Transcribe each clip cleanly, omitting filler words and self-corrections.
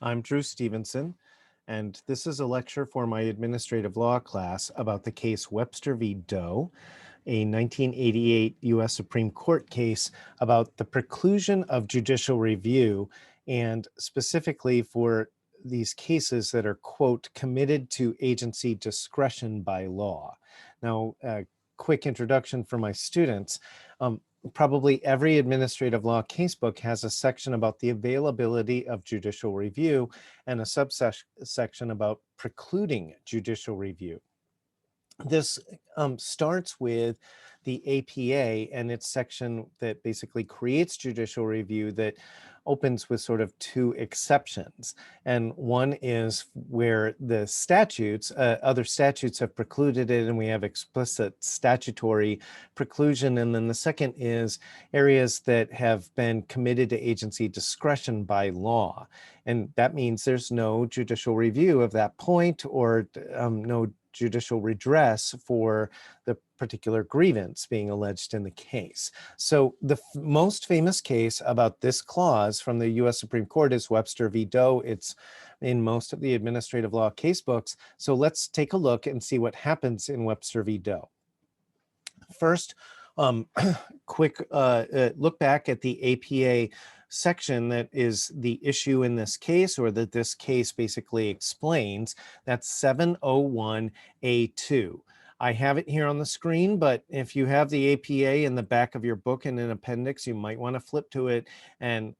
I'm Drew Stevenson, and this is a lecture for my administrative law class about the case Webster v. Doe, a 1988 U.S. Supreme Court case about the preclusion of judicial review, and specifically for these cases that are, quote, committed to agency discretion by law. Now, a quick introduction for my students. Probably every administrative law casebook has a section about the availability of judicial review and a subsection about precluding judicial review. This starts with the APA and its section that basically creates judicial review that opens with sort of two exceptions. And one is where the statutes, other statutes have precluded it, and we have explicit statutory preclusion. And then the second is areas that have been committed to agency discretion by law. And that means there's no judicial review of that point, or no judicial redress for the particular grievance being alleged in the case. So the most famous case about this clause from the US Supreme Court is Webster v. Doe. It's in most of the administrative law casebooks. So let's take a look and see what happens in Webster v. Doe. First, quick look back at the APA section that is the issue in this case, or that this case basically explains. That's 701A2. I have it here on the screen, but if you have the APA in the back of your book in an appendix, you might want to flip to it and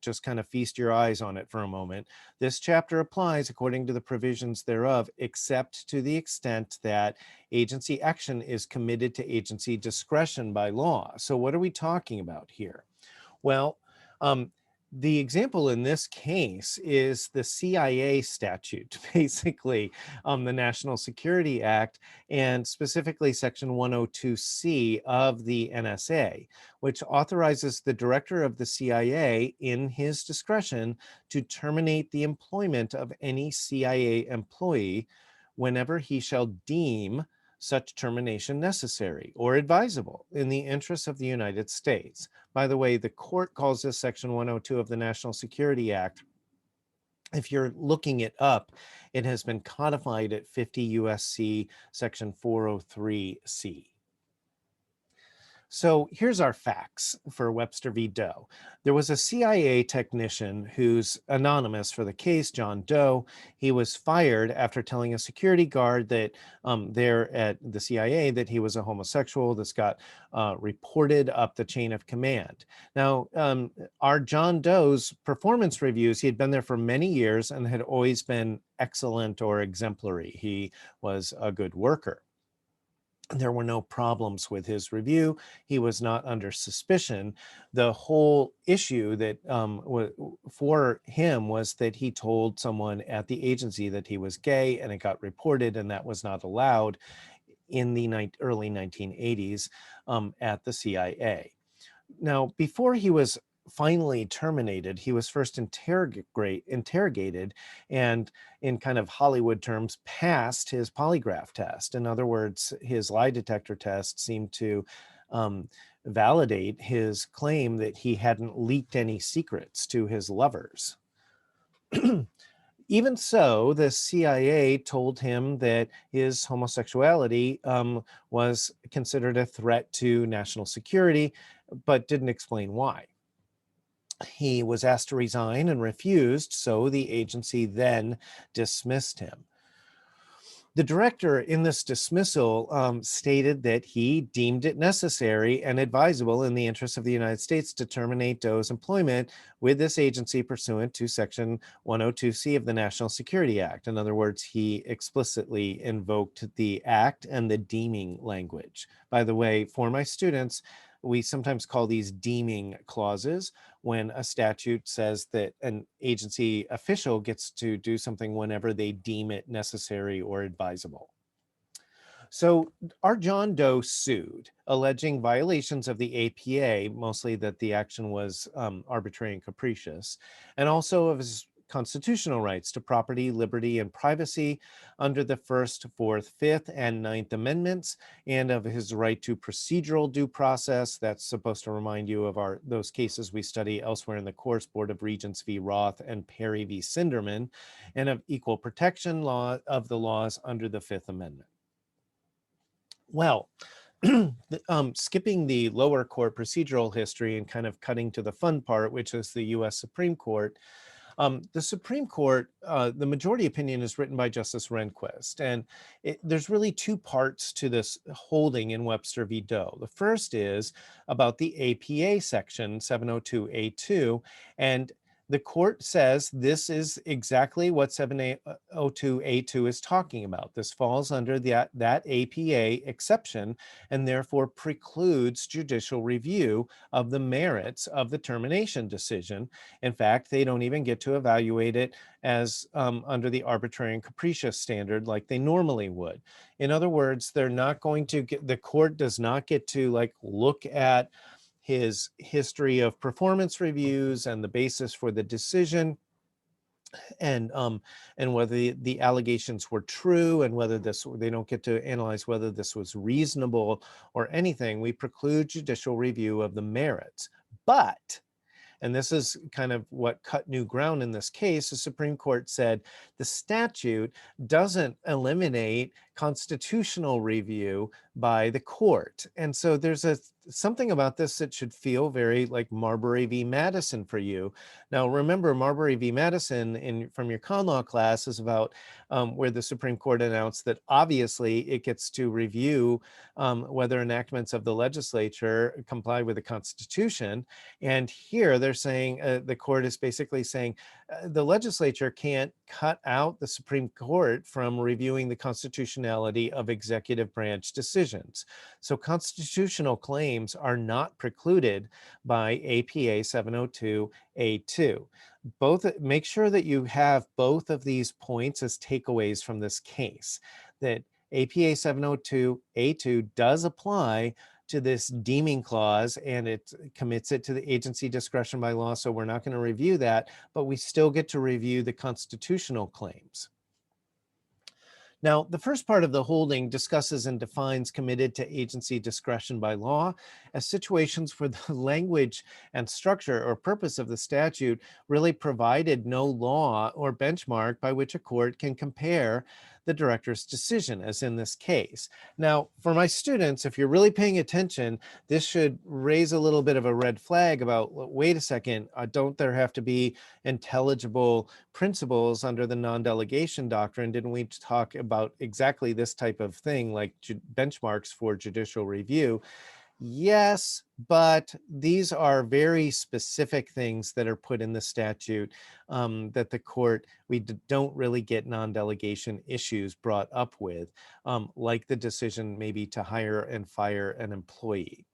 just kind of feast your eyes on it for a moment. This chapter applies according to the provisions thereof, except to the extent that agency action is committed to agency discretion by law. So what are we talking about here? Well, the example in this case is the CIA statute, basically the National Security Act, and specifically Section 102C of the NSA, which authorizes the director of the CIA in his discretion to terminate the employment of any CIA employee whenever he shall deem such termination necessary or advisable in the interests of the United States. By the way, the court calls this Section 102 of the National Security Act. If you're looking it up, it has been codified at 50 U.S.C. Section 403C. So here's our facts for Webster v. Doe. There was a CIA technician who's anonymous for the case, John Doe. He was fired after telling a security guard that there at the CIA that he was a homosexual. This got reported up the chain of command. Now, our John Doe's performance reviews, he had been there for many years and had always been excellent or exemplary. He was a good worker. There were no problems with his review. He was not under suspicion. The whole issue that for him was that he told someone at the agency that he was gay, and it got reported, and that was not allowed in the early 1980s at the CIA. Now, before he was finally terminated, he was first interrogated and, in kind of Hollywood terms, passed his polygraph test. In other words, his lie detector test seemed to validate his claim that he hadn't leaked any secrets to his lovers. Even so, the CIA told him that his homosexuality was considered a threat to national security, but didn't explain why. He was asked to resign and refused, so the agency then dismissed him. The director in this dismissal stated that he deemed it necessary and advisable in the interest of the United States to terminate Doe's employment with this agency pursuant to Section 102C of the National Security Act. In other words, he explicitly invoked the act and the deeming language. By the way, for my students, we sometimes call these deeming clauses when a statute says that an agency official gets to do something whenever they deem it necessary or advisable. So our John Doe sued, alleging violations of the APA, mostly that the action was arbitrary and capricious, and also of his constitutional rights to property, liberty, and privacy under the First, Fourth, Fifth, and Ninth Amendments, and of his right to procedural due process. That's supposed to remind you of those cases we study elsewhere in the course, Board of Regents v. Roth and Perry v. Sinderman, and of equal protection law of the laws under the Fifth Amendment. Well, skipping the lower court procedural history and kind of cutting to the fun part, which is the U.S. Supreme Court. The Supreme Court, the majority opinion is written by Justice Rehnquist, and there's really two parts to this holding in Webster v. Doe. The first is about the APA section 702A2, and the court says this is exactly what 702A2 is talking about. This falls under that APA exception and therefore precludes judicial review of the merits of the termination decision. In fact, they don't even get to evaluate it as under the arbitrary and capricious standard like they normally would. In other words, they're not going to get, the court does not get to like look at his history of performance reviews and the basis for the decision, and whether the allegations were true, and whether they don't get to analyze whether this was reasonable or anything. We preclude judicial review of the merits. But, and this is kind of what cut new ground in this case, the Supreme Court said the statute doesn't eliminate constitutional review by the court. And so there's something about this that should feel very like Marbury v. Madison for you. Now, remember, Marbury v. Madison from your con law class is about where the Supreme Court announced that obviously it gets to review whether enactments of the legislature comply with the Constitution. And here they're saying, the court is basically saying the legislature can't cut out the Supreme Court from reviewing the constitutionality of executive branch decisions. So constitutional claims are not precluded by APA 702A2. Make sure that you have both of these points as takeaways from this case, that APA 702A2 does apply to this deeming clause, and it commits it to the agency discretion by law, so we're not going to review that, but we still get to review the constitutional claims. Now, the first part of the holding discusses and defines committed to agency discretion by law as situations where the language and structure or purpose of the statute really provided no law or benchmark by which a court can compare the director's decision, as in this case. Now, for my students, if you're really paying attention, this should raise a little bit of a red flag about, wait a second, don't there have to be intelligible principles under the non-delegation doctrine? Didn't we talk about exactly this type of thing, like benchmarks for judicial review? Yes, but these are very specific things that are put in the statute that the court, we don't really get non-delegation issues brought up with, like the decision maybe to hire and fire an employee.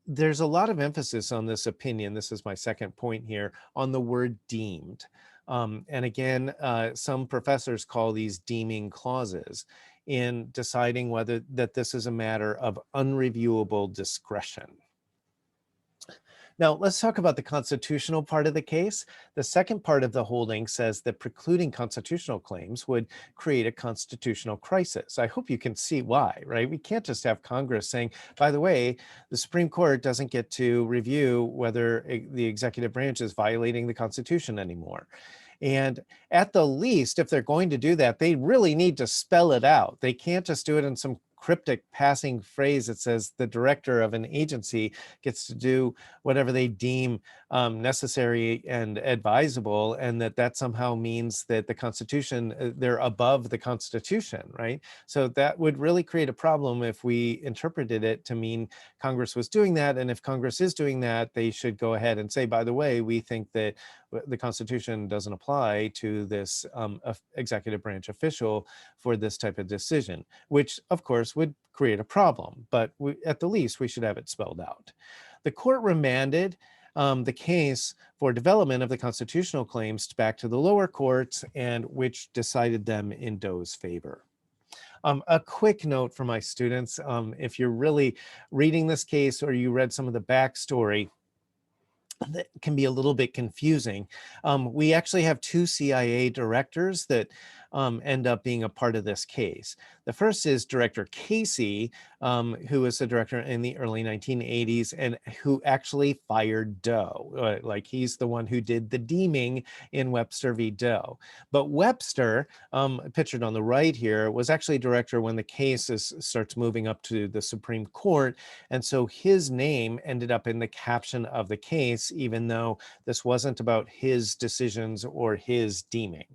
There's a lot of emphasis on this opinion, this is my second point here, on the word deemed. And again, some professors call these deeming clauses in deciding whether that this is a matter of unreviewable discretion. Now, let's talk about the constitutional part of the case. The second part of the holding says that precluding constitutional claims would create a constitutional crisis. I hope you can see why, right? We can't just have Congress saying, by the way, the Supreme Court doesn't get to review whether the executive branch is violating the Constitution anymore. And at the least, if they're going to do that, they really need to spell it out. They can't just do it in some cryptic passing phrase that says the director of an agency gets to do whatever they deem necessary and advisable, and that somehow means that the Constitution, they're above the Constitution, right? So that would really create a problem if we interpreted it to mean Congress was doing that. And if Congress is doing that, they should go ahead and say, by the way, we think that the Constitution doesn't apply to this executive branch official for this type of decision, which of course would create a problem, but at the least we should have it spelled out. The court remanded the case for development of the constitutional claims back to the lower courts, and which decided them in Doe's favor. A quick note for my students, if you're really reading this case or you read some of the backstory, that can be a little bit confusing. We actually have two CIA directors that end up being a part of this case. The first is Director Casey, who was the director in the early 1980s and who actually fired Doe. Like he's the one who did the deeming in Webster v. Doe. But Webster, pictured on the right here, was actually director when the case starts moving up to the Supreme Court. And so his name ended up in the caption of the case, even though this wasn't about his decisions or his deeming.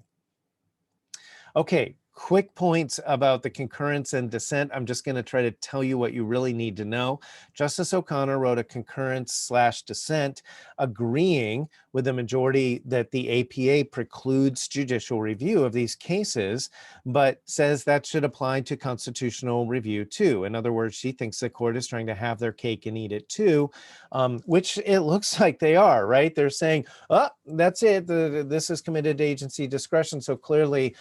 Okay, quick points about the concurrence and dissent. I'm just going to try to tell you what you really need to know. Justice O'Connor wrote a concurrence/dissent agreeing with the majority that the APA precludes judicial review of these cases, but says that should apply to constitutional review too. In other words, she thinks the court is trying to have their cake and eat it too, which it looks like they are, right? They're saying, oh, that's it. This is committed to agency discretion. So clearly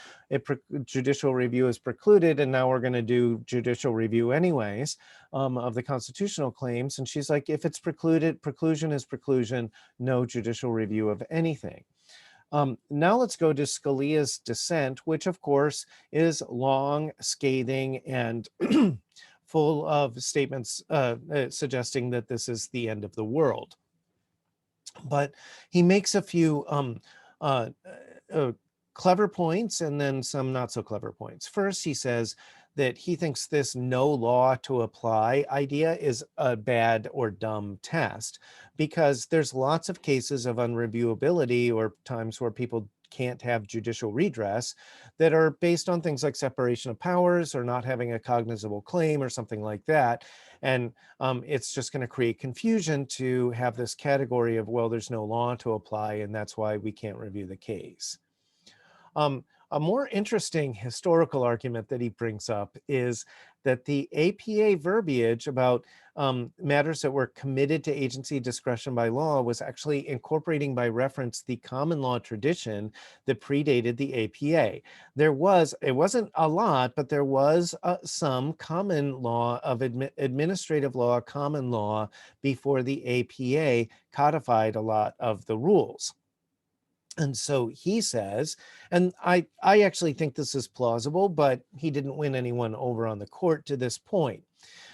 judicial review is precluded, and now we're going to do judicial review anyways of the constitutional claims. And she's like, if it's precluded, preclusion is preclusion, no judicial review of anything. Now let's go to Scalia's dissent, which of course is long, scathing, and full of statements suggesting that this is the end of the world. But he makes a few clever points and then some not so clever points. First, he says that he thinks this no law to apply idea is a bad or dumb test because there's lots of cases of unreviewability or times where people can't have judicial redress that are based on things like separation of powers or not having a cognizable claim or something like that. And it's just going to create confusion to have this category of, well, there's no law to apply, and that's why we can't review the case. A more interesting historical argument that he brings up is that the APA verbiage about matters that were committed to agency discretion by law was actually incorporating by reference the common law tradition that predated the APA. It wasn't a lot, but there was some common law of administrative law, common law before the APA codified a lot of the rules. And so he says, and I actually think this is plausible, but he didn't win anyone over on the court to this point.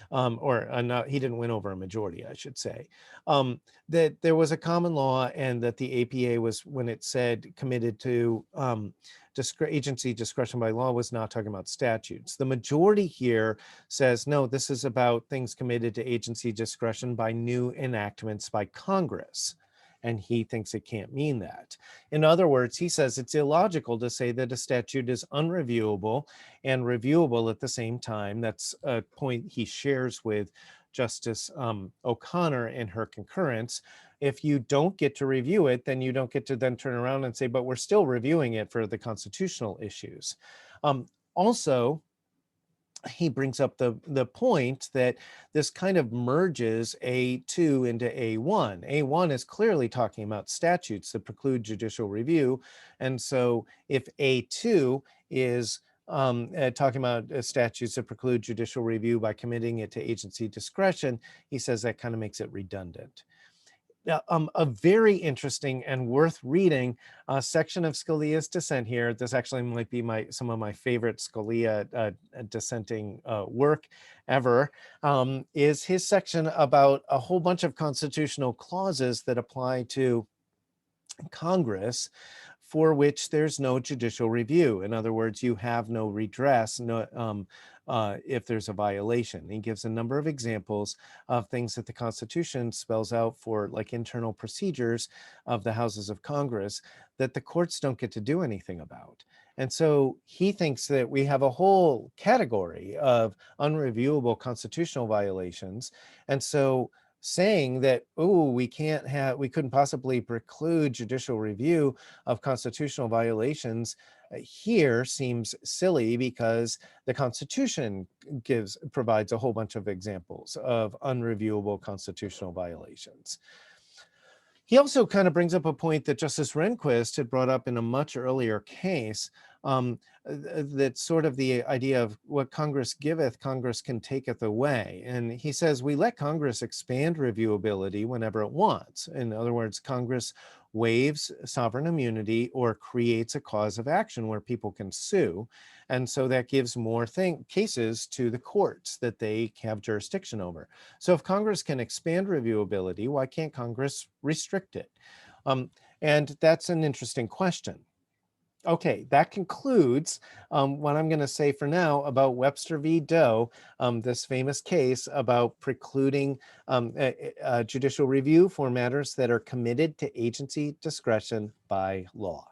He didn't win over a majority, I should say, that there was a common law and that the APA was, when it said committed to agency discretion by law, was not talking about statutes. The majority here says, no, this is about things committed to agency discretion by new enactments by Congress. And he thinks it can't mean that. In other words, he says it's illogical to say that a statute is unreviewable and reviewable at the same time. That's a point he shares with Justice O'Connor in her concurrence. If you don't get to review it, then you don't get to then turn around and say, but we're still reviewing it for the constitutional issues. Also, he brings up the point that this kind of merges A2 into A1. A1 is clearly talking about statutes that preclude judicial review. And so if A2 is talking about statutes that preclude judicial review by committing it to agency discretion, he says that kind of makes it redundant. Now, a very interesting and worth reading section of Scalia's dissent here. This actually might be some of my favorite Scalia dissenting work ever, is his section about a whole bunch of constitutional clauses that apply to Congress for which there's no judicial review. In other words, you have no redress if there's a violation. He gives a number of examples of things that the Constitution spells out for, like internal procedures of the houses of Congress, that the courts don't get to do anything about. And so he thinks that we have a whole category of unreviewable constitutional violations. And so saying that, oh, we couldn't possibly preclude judicial review of constitutional violations here seems silly because the Constitution provides a whole bunch of examples of unreviewable constitutional violations. He also kind of brings up a point that Justice Rehnquist had brought up in a much earlier case That's sort of the idea of what Congress giveth, Congress can taketh away. And he says we let Congress expand reviewability whenever it wants. In other words, Congress waives sovereign immunity or creates a cause of action where people can sue. And so that gives more cases to the courts that they have jurisdiction over. So if Congress can expand reviewability, why can't Congress restrict it? And that's an interesting question. Okay, that concludes what I'm going to say for now about Webster v. Doe, this famous case about precluding judicial review for matters that are committed to agency discretion by law.